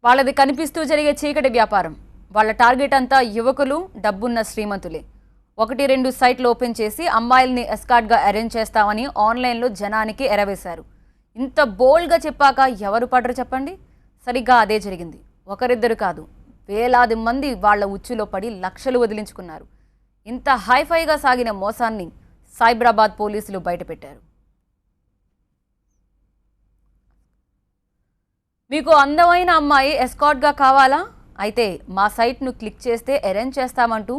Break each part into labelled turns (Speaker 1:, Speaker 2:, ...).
Speaker 1: వాళ్ళది కనిపిస్తూ జరిగే చీకటి వ్యాపారం. వాళ్ళ టార్గెట్ అంతా యువకులు, డబ్బున్న శ్రీమంతులే. 1-2 సైట్లు ఓపెన్ చేసి అమ్మాయిల్ని ఎస్కార్ట్గా అరేంజ్ చేస్తామని ఆన్లైన్లో జనానికి ఎరవేశారు. ఇంత బోల్డ్గా చెప్పాక ఎవరు పడరు చెప్పండి? సరిగ్గా అదే జరిగింది. ఒకరిద్దరు కాదు, వేలాది మంది వాళ్ళ ఉచ్చులో పడి లక్షలు వదిలించుకున్నారు. ఇంత హైఫైగా సాగిన మోసాన్ని సైబరాబాద్ పోలీసులు బయటపెట్టారు. మీకు అందమైన అమ్మాయి ఎస్కార్ట్గా కావాలా? అయితే మా సైట్ను క్లిక్ చేస్తే అరేంజ్ చేస్తామంటూ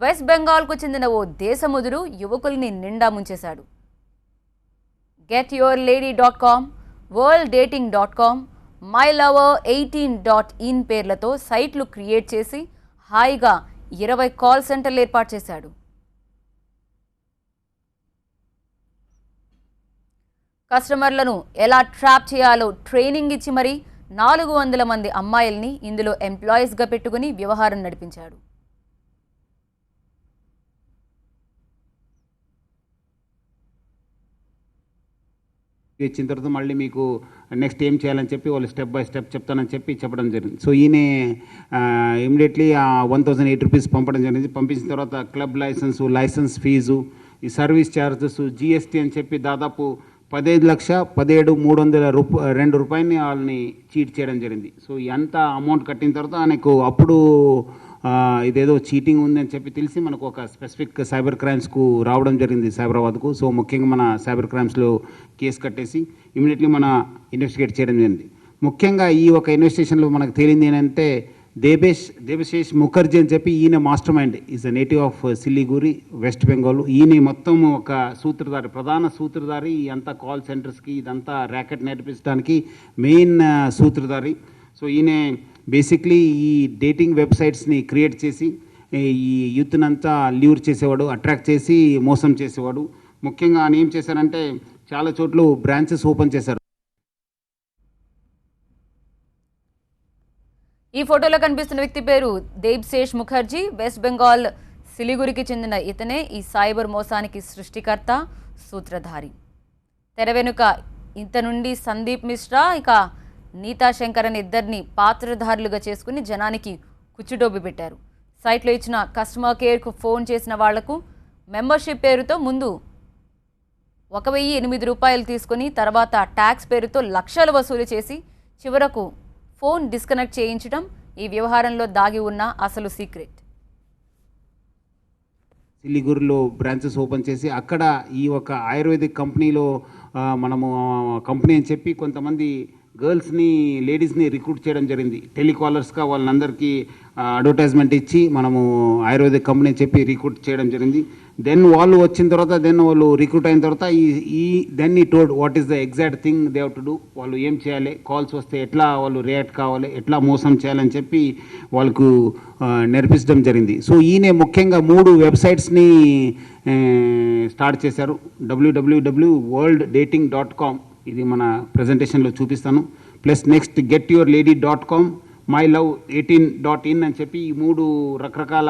Speaker 1: వెస్ట్ బెంగాల్కు చెందిన ఓ దేశముదురు యువకుల్ని నిండా ముంచేశాడు. getyourlady.com, worlddating.com, mylover18.in పేర్లతో సైట్లు క్రియేట్ చేసి హాయిగా 20 కాల్ సెంటర్లు ఏర్పాటు చేశాడు. కస్టమర్లను ఎలా ట్రాప్ చేయాలో ట్రైనింగ్ ఇచ్చి మరీ 400 మంది అమ్మాయిల్ని ఇందులో ఎంప్లాయీస్గా పెట్టుకుని వ్యవహారం నడిపించాడు.
Speaker 2: ఇచ్చిన తర్వాత మళ్ళీ మీకు నెక్స్ట్ ఏం చేయాలని చెప్పి వాళ్ళు స్టెప్ బై స్టెప్ చెప్తానని చెప్పడం జరిగింది. సో ఈయన ఇమీడియట్లీ 1008 రూపీస్ పంపడం జరిగింది. పంపించిన తర్వాత క్లబ్ లైసెన్స్ ఫీజు, ఈ సర్వీస్ ఛార్జెస్, జిఎస్టీ అని చెప్పి దాదాపు 15,17,302 రూపాయలని వాళ్ళని చీట్ చేయడం జరిగింది. సో ఎంత అమౌంట్ కట్టిన తర్వాత ఆయనకు అప్పుడు ఇదేదో చీటింగ్ ఉందని చెప్పి తెలిసి మనకు ఒక స్పెసిఫిక్ సైబర్ క్రైమ్స్కు రావడం జరిగింది సైబరాబాద్కు. సో ముఖ్యంగా మన సైబర్ క్రైమ్స్లో కేసు కట్టేసి ఇమీడియట్లీ మన ఇన్వెస్టిగేట్ చేయడం జరిగింది. ముఖ్యంగా ఈ ఒక ఇన్వెస్టిగేషన్లో మనకు తేలింది ఏంటంటే దేబశేష్ ముఖర్జీ అని చెప్పి ఈయన master mind, is a native of Siliguri, west Bengal. ఈయన మొత్తం ఒక ప్రధాన సూత్రధారి. ఈ అంతా కాల్ సెంటర్స్కి ఇదంతా ర్యాకెట్ నేర్పించడానికి మెయిన్ సూత్రధారి. సో ఈయన బేసిక్లీ ఈ డేటింగ్ వెబ్సైట్స్ని క్రియేట్ చేసి ఈ యూత్ని అంతా ల్యూర్ చేసేవాడు, అట్రాక్ట్ చేసి మోసం చేసేవాడు. ముఖ్యంగా ఆయన ఏం చేశారంటే చాలా చోట్ల బ్రాంచెస్ ఓపెన్ చేశారు.
Speaker 1: ఈ ఫోటోలో కనిపిస్తున్న వ్యక్తి పేరు దేబ్శేష్ ముఖర్జీ. వెస్ట్ బెంగాల్ సిలిగురికి చెందిన ఇతనే ఈ సైబర్ మోసానికి సృష్టికర్త, సూత్రధారి. తెర వెనుక ఇంత నుండి సందీప్ మిశ్రా, ఇక నీతా శంకర్ అనే ఇద్దరిని పాత్రధారులుగా చేసుకుని జనానికి కుచ్చుడోబి పెట్టారు. సైట్లో ఇచ్చిన కస్టమర్ కేర్కు ఫోన్ చేసిన వాళ్లకు మెంబర్షిప్ పేరుతో ముందు 1,008 రూపాయలు తీసుకుని తర్వాత ట్యాక్స్ పేరుతో లక్షలు వసూలు చేసి చివరకు ఫోన్ డిస్కనెక్ట్ చేయించడం ఈ వ్యవహారంలో దాగి ఉన్న అసలు సీక్రెట్.
Speaker 2: సిలిగురిలో బ్రాంచెస్ ఓపెన్ చేసి అక్కడ ఈ ఒక ఆయుర్వేదిక్ కంపెనీలో మనము కంపెనీ అని చెప్పి కొంతమంది గర్ల్స్ని, లేడీస్ని రిక్రూట్ చేయడం జరిగింది. టెలికాలర్స్గా వాళ్ళందరికీ అడ్వర్టైజ్మెంట్ ఇచ్చి మనము ఆయుర్వేదిక్ కంపెనీ అని చెప్పి రిక్రూట్ చేయడం జరిగింది. దెన్ వాళ్ళు వచ్చిన తర్వాత వాళ్ళు రిక్రూట్ అయిన తర్వాత దెన్ ఈ told what is the exact thing they have to do. వాళ్ళు ఏం చేయాలి, కాల్స్ వస్తే ఎట్లా వాళ్ళు రియాక్ట్ కావాలి, ఎట్లా మోసం చేయాలని చెప్పి వాళ్ళకు నేర్పించడం జరిగింది. సో ఈయన ముఖ్యంగా 3 వెబ్సైట్స్ని స్టార్ట్ చేశారు. www.worlddating.com, ఇది మన ప్రజెంటేషన్లో చూపిస్తాను. ప్లస్ నెక్స్ట్ getyourlady.com, mylover18.in అని చెప్పి ఈ 3 రకరకాల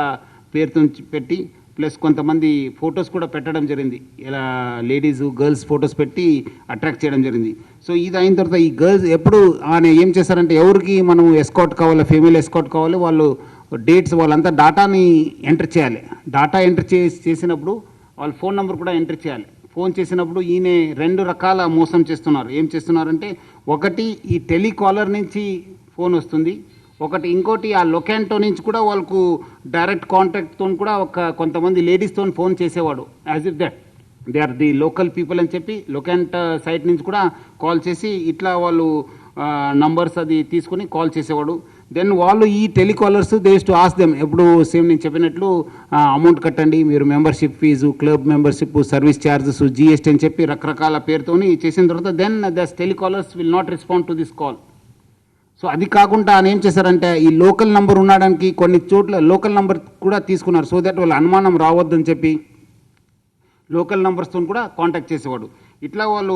Speaker 2: పేరుతో పెట్టి ప్లస్ కొంతమంది ఫొటోస్ కూడా పెట్టడం జరిగింది. ఇలా లేడీస్, గర్ల్స్ ఫొటోస్ పెట్టి అట్రాక్ట్ చేయడం జరిగింది. సో ఇది అయిన తర్వాత ఈ గర్ల్స్ ఎప్పుడు ఆయన ఏం చేశారంటే ఎవరికి మనం ఎస్కాట్ కావాలి, ఫీమేల్ ఎస్కాట్ కావాలి, వాళ్ళు డేట్స్ వాళ్ళంతా డాటాని ఎంటర్ చేయాలి. డాటా ఎంటర్ చేసినప్పుడు వాళ్ళ ఫోన్ నెంబర్ కూడా ఎంటర్ చేయాలి. ఫోన్ చేసినప్పుడు ఈయన 2 రకాల మోసం చేస్తున్నారు. ఏం చేస్తున్నారంటే ఒకటి ఈ టెలికాలర్ నుంచి ఫోన్ వస్తుంది, ఇంకోటి ఆ లొకాంటో నుంచి కూడా వాళ్ళకు డైరెక్ట్ కాంటాక్ట్తో కూడా కొంతమంది లేడీస్తో ఫోన్ చేసేవాడు. As if that they are the local people అని చెప్పి లొకాంట్ సైట్ నుంచి కూడా కాల్ చేసి ఇట్లా వాళ్ళు నంబర్స్ అది తీసుకుని కాల్ చేసేవాడు. దెన్ వాళ్ళు ఈ telecallers they use to ask them, ఎప్పుడు సేమ్ నేను చెప్పినట్లు అమౌంట్ కట్టండి, మీరు membership fee, club membership, service charges, GST అని చెప్పి రకరకాల పేరుతోని చేసిన తర్వాత then thus telecallers will not respond to this call. So అది కాకుండా ఆయన ఏం చేశారంటే ఈ లోకల్ నంబర్ ఉండడానికి కొన్ని చోట్ల లోకల్ నంబర్ కూడా తీసుకున్నారు. సో దట్ వాళ్ళు అనుమానం రావద్దని చెప్పి లోకల్ నంబర్స్తో కూడా కాంటాక్ట్ చేసేవాడు. ఇట్లా వాళ్ళు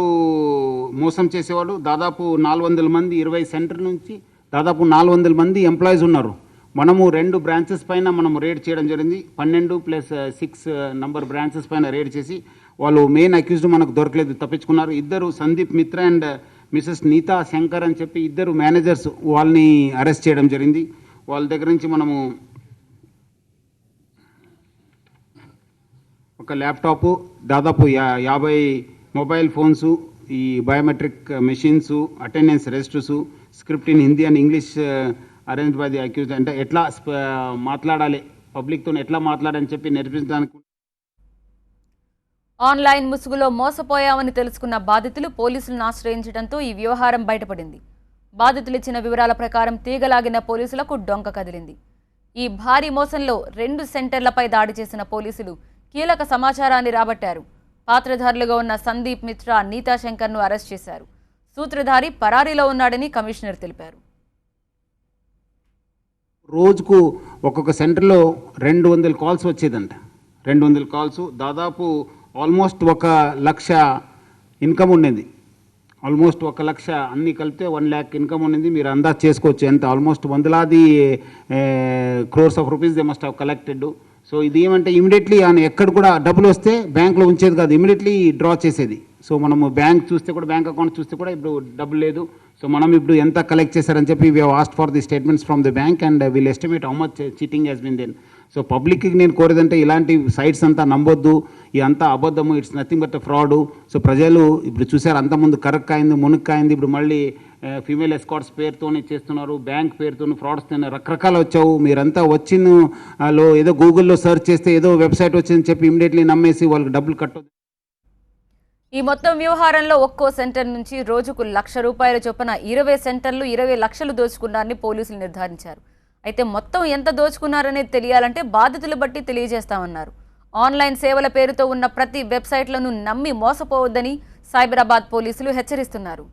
Speaker 2: మోసం చేసేవాడు. దాదాపు 400 మంది, 20 సెంటర్ నుంచి దాదాపు 400 మంది ఎంప్లాయీస్ ఉన్నారు. మనము 2 బ్రాంచెస్ పైన మనము రేడ్ చేయడం జరిగింది. 12+6 నంబర్ బ్రాంచెస్ పైన రేడ్ చేసి వాళ్ళు మెయిన్ అక్యూజ్డ్ మనకు దొరకలేదు, తప్పించుకున్నారు. 2 సందీప్ మిత్ర అండ్ మిసెస్ నీతా శంకర్ అని చెప్పి ఇద్దరు మేనేజర్స్ వాళ్ళని అరెస్ట్ చేయడం జరిగింది. వాళ్ళ దగ్గర నుంచి మనము ఒక ల్యాప్టాపు, దాదాపు 50 మొబైల్ ఫోన్సు, ఈ biometric machines, attendance registers, script in Hindi and English arrange by the accused, అంటే ఎట్లా మాట్లాడాలి, పబ్లిక్తో ఎట్లా మాట్లాడని చెప్పి నేర్పించడానికి.
Speaker 1: ఆన్లైన్ ముసుగులో మోసపోయామని తెలుసుకున్న బాధితులు పోలీసులను ఆశ్రయించడంతో ఈ వ్యవహారం బయటపడింది. బాధితులు ఇచ్చిన వివరాల ప్రకారం తీగలాగిన పోలీసులకు డొంక కదిలింది. ఈ భారీ మోసంలో 2 సెంటర్లపై దాడి చేసిన పోలీసులు కీలక సమాచారాన్ని రాబట్టారు. పాత్రధారులుగా ఉన్న సందీప్ మిత్రా, నీతా శంకర్ను అరెస్ట్ చేశారు. సూత్రధారి పరారీలో ఉన్నాడని కమిషనర్ తెలిపారు.
Speaker 2: రోజుకు ఒక్కొక్క సెంటర్లో 200 కాల్స్ వచ్చేదంట. 200 కాల్స్, దాదాపు ఆల్మోస్ట్ 1 లక్ష ఇన్కమ్ ఉండేది. ఆల్మోస్ట్ 1 లక్ష అన్నీ కలిపితే 1 lakh ఇన్కమ్ ఉండింది. మీరు అందాజ్ చేసుకోవచ్చు ఎంత, ఆల్మోస్ట్ వందలాది crores of rupees they must have collected. So ఇది ఏమంటే ఇమీడియట్లీ ఆయన ఎక్కడ కూడా డబ్బులు వస్తే బ్యాంక్లో ఉంచేది కాదు, ఇమీడియట్లీ డ్రా చేసేది. సో మనము బ్యాంక్ చూస్తే కూడా, బ్యాంక్ అకౌంట్ చూస్తే కూడా ఇప్పుడు డబ్బులు లేదు. సో మనం ఇప్పుడు ఎంత కలెక్ట్ చేశారని చెప్పి we asked for the statements from the bank and we'll estimate how much cheating has been then. So పబ్లిక్కి నేను కోరేదంటే ఇలాంటి సైట్స్ అంతా నమ్మొద్దు, ఇదంతా అబద్ధము, it's nothing but fraud. So ప్రజలు ఇప్పుడు చూసారు, అంతకుముందు కరెక్ట్ అయింది, మునుక్కాయింది, ఇప్పుడు మళ్ళీ ఫీమేల్ ఎస్కార్ట్స్ పేరుతోనే చేస్తున్నారు, బ్యాంక్ పేరుతో ఫ్రాడ్స్ రకరకాలు వచ్చావు. మీరంతా లో ఏదో గూగుల్లో సెర్చ్ చేస్తే ఏదో వెబ్సైట్ వచ్చిందని చెప్పి ఇమీడియట్లీ నమ్మేసి వాళ్ళకి డబ్బులు కట్టొద్దు.
Speaker 1: ఈ మొత్తం వ్యవహారంలో ఒక్కో సెంటర్ నుంచి రోజుకు ₹1,00,000 చొప్పున 20 సెంటర్లు 20 లక్షలు దోచుకున్నారని పోలీసులు నిర్ధారించారు. అయితే మొత్తం ఎంత దోచుకున్నారనేది తెలియాలంటే బాధితులు బట్టి తెలియజేస్తామన్నారు. ఆన్లైన్ సేవల పేరుతో ఉన్న ప్రతి వెబ్సైట్లను నమ్మి మోసపోవద్దని సైబరాబాద్ పోలీసులు హెచ్చరిస్తున్నారు.